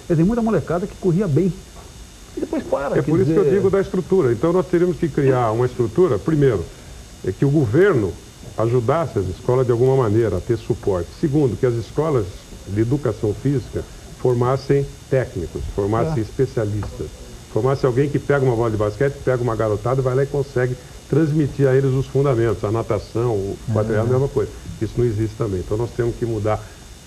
Quer dizer, muita molecada que corria bem. E depois para. É por isso que eu digo da estrutura. Então nós teríamos que criar uma estrutura, primeiro, é que o governo ajudasse as escolas de alguma maneira a ter suporte. Segundo, que as escolas de educação física formassem técnicos, formassem especialistas, formassem alguém que pega uma bola de basquete, pega uma garotada, vai lá e consegue transmitir a eles os fundamentos, a natação, o quadrilhar, a mesma coisa. Isso não existe também. Então nós temos que mudar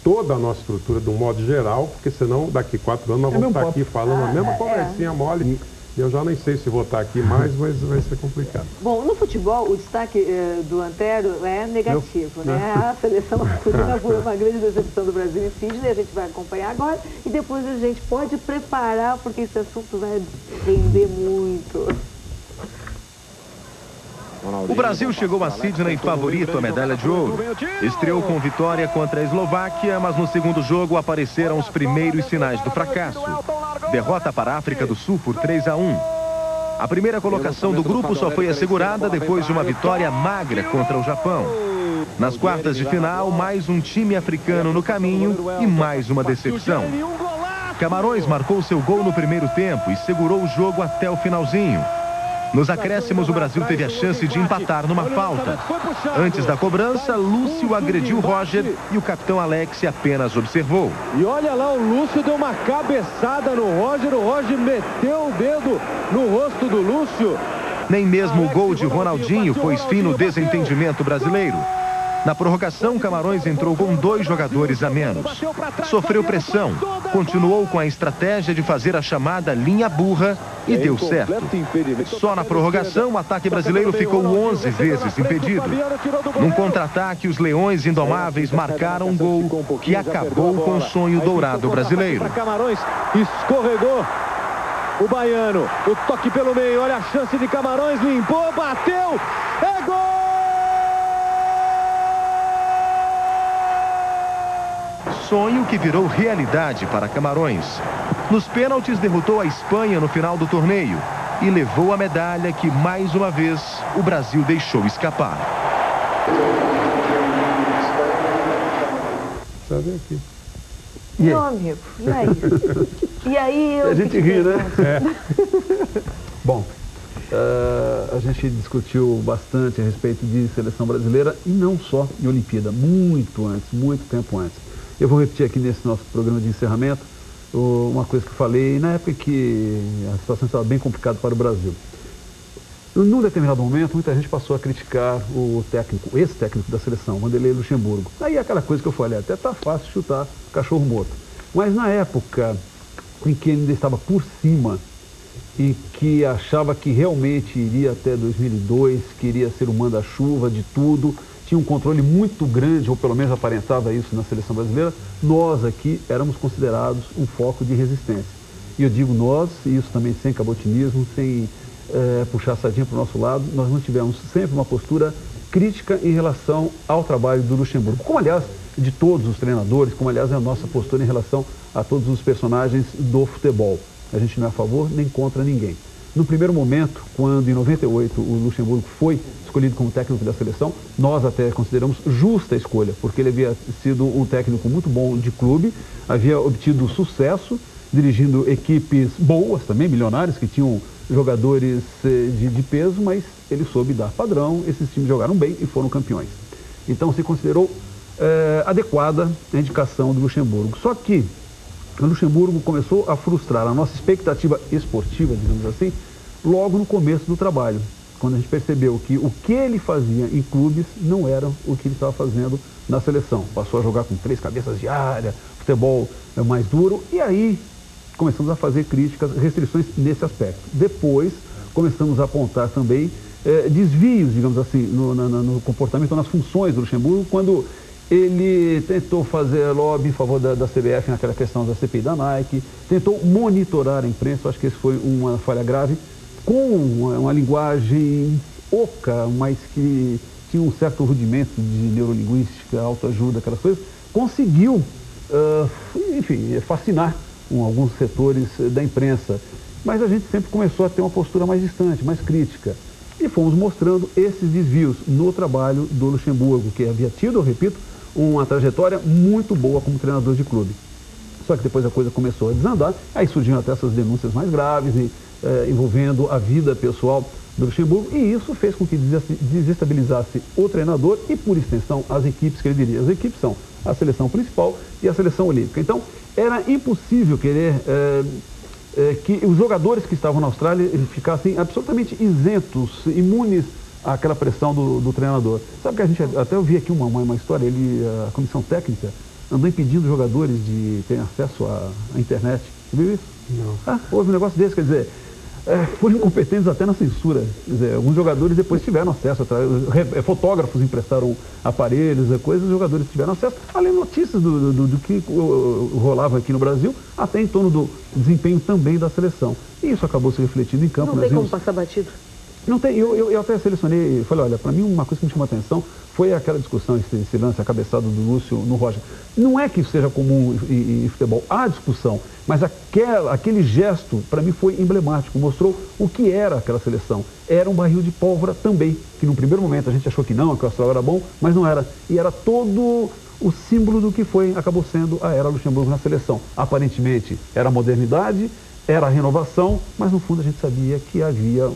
toda a nossa estrutura de um modo geral, porque senão daqui 4 anos nós vamos estar aqui falando a mesma conversinha mole. Eu já nem sei se vou estar aqui mais, mas vai ser complicado. Bom, no futebol, o destaque do Antero é negativo, né? A seleção masculina foi uma grande decepção do Brasil em Sydney, a gente vai acompanhar agora e depois a gente pode preparar, porque esse assunto vai render muito. O Brasil chegou a Sydney favorito à medalha de ouro. Estreou com vitória contra a Eslováquia, mas no segundo jogo apareceram os primeiros sinais do fracasso. Derrota para a África do Sul por 3-1. A primeira colocação do grupo só foi assegurada depois de uma vitória magra contra o Japão. Nas quartas de final, mais um time africano no caminho e mais uma decepção. Camarões marcou seu gol no primeiro tempo e segurou o jogo até o finalzinho. Nos acréscimos, o Brasil teve a chance de empatar numa falta. Antes da cobrança, Lúcio agrediu Roger e o capitão Alex apenas observou. E olha lá, o Lúcio deu uma cabeçada no Roger, o Roger meteu o dedo no rosto do Lúcio. Nem mesmo o gol de Ronaldinho pôs fim no desentendimento brasileiro. Na prorrogação, Camarões entrou com 2 jogadores a menos. Sofreu pressão, continuou com a estratégia de fazer a chamada linha burra e deu certo. Só na prorrogação, o ataque brasileiro ficou 11 vezes impedido. Num contra-ataque, os Leões Indomáveis marcaram um gol que acabou com o sonho dourado brasileiro. Camarões escorregou o baiano, o toque pelo meio, olha a chance de Camarões, limpou, bateu, é gol! Sonho que virou realidade para Camarões. Nos pênaltis, derrotou a Espanha no final do torneio e levou a medalha que, mais uma vez, o Brasil deixou escapar. Sabe aqui. Meu amigo, e aí? E aí eu... A gente ri, né? Bom, a gente discutiu bastante a respeito de seleção brasileira e não só em Olimpíada, muito antes, muito tempo antes. Eu vou repetir aqui nesse nosso programa de encerramento uma coisa que eu falei na época que a situação estava bem complicada para o Brasil. Num determinado momento, muita gente passou a criticar o técnico, esse técnico da seleção, Vanderlei Luxemburgo. Aí aquela coisa que eu falei, até tá fácil chutar cachorro morto. Mas na época em que ele ainda estava por cima e que achava que realmente iria até 2002, queria ser o manda-chuva de tudo, tinha um controle muito grande, ou pelo menos aparentava isso na seleção brasileira, nós aqui éramos considerados um foco de resistência. E eu digo nós, e isso também sem cabotinismo, sem puxar a sardinha para o nosso lado, nós mantivemos sempre uma postura crítica em relação ao trabalho do Luxemburgo. Como, aliás, de todos os treinadores, como, aliás, é a nossa postura em relação a todos os personagens do futebol. A gente não é a favor nem contra ninguém. No primeiro momento, quando em 98 o Luxemburgo foi escolhido como técnico da seleção, nós até consideramos justa a escolha, porque ele havia sido um técnico muito bom de clube, havia obtido sucesso, dirigindo equipes boas também, milionárias, que tinham jogadores de peso, mas ele soube dar padrão, esses times jogaram bem e foram campeões. Então se considerou adequada a indicação do Luxemburgo. Só que o Luxemburgo começou a frustrar a nossa expectativa esportiva, digamos assim, logo no começo do trabalho, quando a gente percebeu que o que ele fazia em clubes não era o que ele estava fazendo na seleção. Passou a jogar com 3 cabeças de área, futebol mais duro, e aí começamos a fazer críticas, restrições nesse aspecto. Depois começamos a apontar também desvios, digamos assim, no comportamento, nas funções do Luxemburgo, quando ele tentou fazer lobby em favor da CBF naquela questão da CPI da Nike, tentou monitorar a imprensa, acho que esse foi uma falha grave, com uma linguagem oca, mas que tinha um certo rudimento de neurolinguística, autoajuda, aquelas coisas, conseguiu, enfim, fascinar alguns setores da imprensa. Mas a gente sempre começou a ter uma postura mais distante, mais crítica. E fomos mostrando esses desvios no trabalho do Luxemburgo, que havia tido, eu repito, uma trajetória muito boa como treinador de clube. Só que depois a coisa começou a desandar, aí surgiram até essas denúncias mais graves envolvendo a vida pessoal do Luxemburgo, e isso fez com que desestabilizasse o treinador e, por extensão, as equipes que ele diria. As equipes são a seleção principal e a seleção olímpica. Então, era impossível querer que os jogadores que estavam na Austrália ficassem absolutamente isentos, imunes àquela pressão do treinador. Sabe que a gente, até eu vi aqui uma história, a comissão técnica andou impedindo os jogadores de terem acesso à internet. Você viu isso? Não. Houve um negócio desse, quer dizer, foram incompetentes até na censura. Quer dizer, alguns jogadores depois tiveram acesso, fotógrafos emprestaram aparelhos, coisas, os jogadores tiveram acesso, além de notícias do que rolava aqui no Brasil, até em torno do desempenho também da seleção. E isso acabou se refletindo em campo. Não tem como passar batido? Não tem, eu até selecionei, falei, olha, para mim uma coisa que me chamou a atenção foi aquela discussão, esse lance, a cabeçada do Lúcio no Roger. Não é que isso seja comum em futebol, há discussão, mas aquele gesto, para mim, foi emblemático, mostrou o que era aquela seleção. Era um barril de pólvora também, que no primeiro momento a gente achou que não, que o Austrália era bom, mas não era. E era todo o símbolo do que acabou sendo a era Luxemburgo na seleção. Aparentemente, era a modernidade, era a renovação, mas no fundo a gente sabia que havia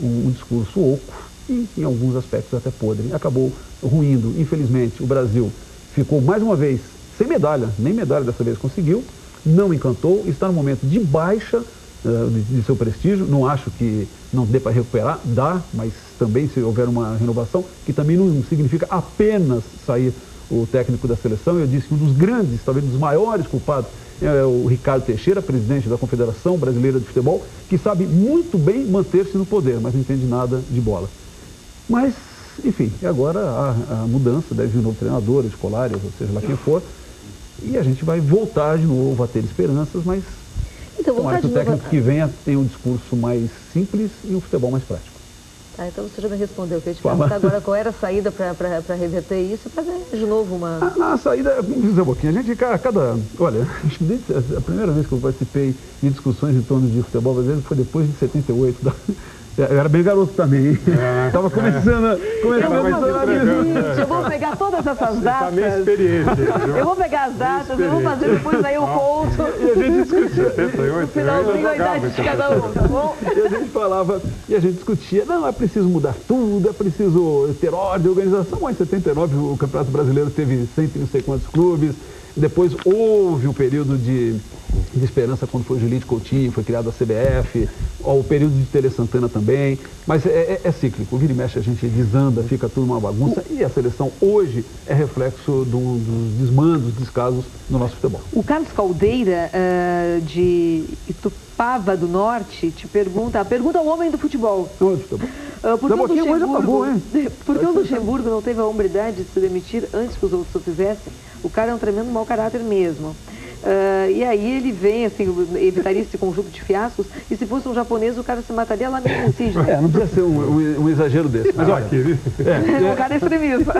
um discurso oco e em alguns aspectos até podre. Acabou ruindo. Infelizmente, o Brasil ficou mais uma vez sem medalha, nem medalha dessa vez conseguiu, não encantou, está no momento de baixa de seu prestígio. Não acho que não dê para recuperar, dá, mas também se houver uma renovação, que também não significa apenas sair o técnico da seleção. Eu disse que um dos grandes, talvez um dos maiores culpados, é o Ricardo Teixeira, presidente da Confederação Brasileira de Futebol, que sabe muito bem manter-se no poder, mas não entende nada de bola. Mas, enfim, agora a mudança, deve vir um novo treinador, escolares, ou seja lá quem for, e a gente vai voltar de novo a ter esperanças, mas então, tomara que o técnico que venha tenha um discurso mais simples e um futebol mais prático. Tá, então você já me respondeu, que eu ia te perguntar agora qual era a saída para reverter isso, fazer de novo uma... A saída, vamos dizer um pouquinho, a gente, olha, a primeira vez que eu participei de discussões em torno de futebol brasileiro foi depois de 78, eu era bem garoto também, estava começando a eu vou pegar todas essas datas, eu vou pegar as datas, eu vou fazer depois aí o conto, e a gente discutia, 78, no finalzinho a idade de cada um, tá bom? E a gente falava, e a gente discutia, não, é preciso mudar tudo, é preciso ter ordem, organização. Bom, em 79 o Campeonato Brasileiro teve 100 e não sei quantos clubes, depois houve um período de esperança quando foi o Julito Coutinho, foi criada a CBF, o período de Tele Santana também, mas é cíclico, vira e mexe a gente desanda, fica tudo uma bagunça, e a seleção hoje é reflexo dos desmandos, descasos do nosso futebol. O Carlos Caldeira, de Itupava do Norte, te pergunta ao homem do futebol. Por que o Luxemburgo não teve a hombridade de se demitir antes que os outros o fizessem? O cara é um tremendo mau caráter mesmo. E aí ele vem, assim, evitaria esse conjunto de fiascos, e se fosse um japonês, o cara se mataria lá mesmo em Sydney. Não precisa ser um exagero desse. Mas olha, o cara é extremista.